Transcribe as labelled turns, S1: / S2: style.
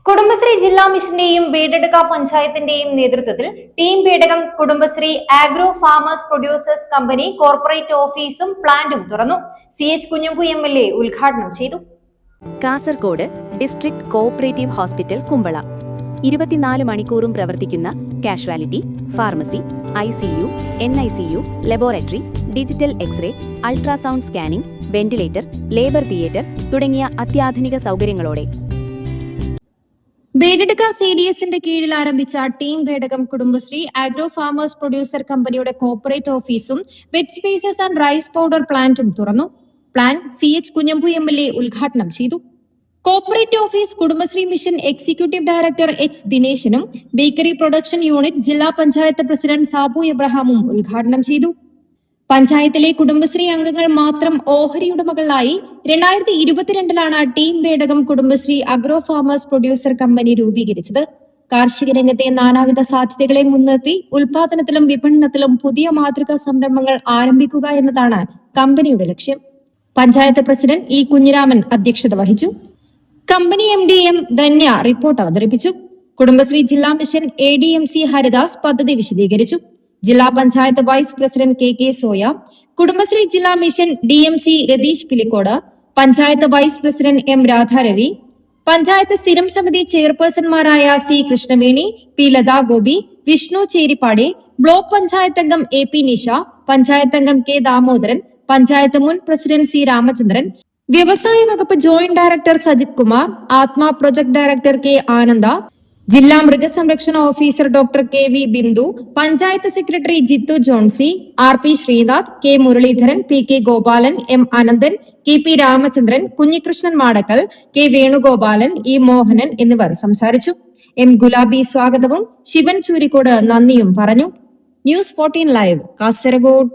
S1: കുടുംബശ്രീ ജില്ലാ മിഷന്റെയും ബേഡെടുക്ക പഞ്ചായത്തിന്റെയും നേതൃത്വത്തിൽ team Bedakam Kudumbashree agro farmers producers company corporate ഓഫീസും പ്ലാന്റും തുറന്നു. CH കുഞ്ഞമ്പു MLA ഉദ്ഘാടനം ചെയ്തു.
S2: Kasaragod district cooperative hospital Kumbla 24 മണിക്കൂറും പ്രവർത്തിക്കുന്ന casualty, pharmacy, ICU, NICU, laboratory, digital X ray, ultrasound scanning, ventilator, labour theatre തുടങ്ങിയ അത്യാധുനിക സൗകര്യങ്ങളോടെ
S1: ബേഡെടുക്ക CDSന്റെ കീഴിൽ ആരംഭിച്ച team Bedakam Kudumbashree agro farmers producer കമ്പനിയുടെ കോർപ്പറേറ്റ് ഓഫീസും wet spaces and rice powder പ്ലാന്റും തുറന്നു. പ്ലാൻ CH കുഞ്ഞമ്പു MLA ഉദ്ഘാടനം ചെയ്തു. Corporate office Kudumbashree mission executive director H ദിനേശനും ബേക്കറി പ്രൊഡക്ഷൻ യൂണിറ്റ് ജില്ലാ പഞ്ചായത്ത് പ്രസിഡന്റ് സാബു എബ്രഹാമും ഉദ്ഘാടനം ചെയ്തു. പഞ്ചായത്തിലെ കുടുംബശ്രീ അംഗങ്ങൾ മാത്രം ഓഹരി ഉടമകളായി 2022 team Bedakam Kudumbashree agro farmers producer company രൂപീകരിച്ചത്. കാർഷിക രംഗത്തെ നാനാവിധ സാധ്യതകളെ മുൻനിർത്തി ഉൽപാദനത്തിലും വിപണനത്തിലും പുതിയ മാതൃകാ സംരംഭങ്ങൾ ആരംഭിക്കുക എന്നതാണ് കമ്പനിയുടെ ലക്ഷ്യം. പഞ്ചായത്ത് പ്രസിഡന്റ് E കുഞ്ഞിരാമൻ അധ്യക്ഷത വഹിച്ചു. Company MD M Dhanya report അവതരിപ്പിച്ചു. കുടുംബശ്രീ ജില്ലാ മിഷൻ ADMC ഹരിദാസ് പദ്ധതി വിശദീകരിച്ചു. ജില്ലാ panchayat vice president KK Soya, Kudumbashree ജില്ലാ mission DMC Ratheesh Pilicode, panchayat vice president M Radharavi, panchayat സ്ഥിരം സമിതി ചെയർപേഴ്സൺമാരായ C Krishnaveni, P Latha Gopi, Vishnu Cheripadi, block panchayat അംഗം AP നിഷ, പഞ്ചായത്ത് അംഗം K ദാമോദരൻ, പഞ്ചായത്ത് മുൻ പ്രസിഡന്റ് C രാമചന്ദ്രൻ, വ്യവസായ വകുപ്പ് ജോയിന്റ് ഡയറക്ടർ സജിത് കുമാർ, ആത്മ പ്രൊജക്ട് ഡയറക്ടർ K ആനന്ദ, ജില്ലാ മൃഗസംരക്ഷണ officer doctor KV Bindu, panchayat secretary Jithu Johnsy, RP Sreenath, K Muraleedharan, PK Gopalan, M Ananthan, KP Ramachandran, Kunhikrishnan Madakkal, K Venugopalan, E Mohanan എന്നിവർ സംസാരിച്ചു. M ഗുലാബി സ്വാഗതവും ശിവൻ ചൂരിക്കോട് നന്ദിയും പറഞ്ഞു. News 14 live Kasaragod.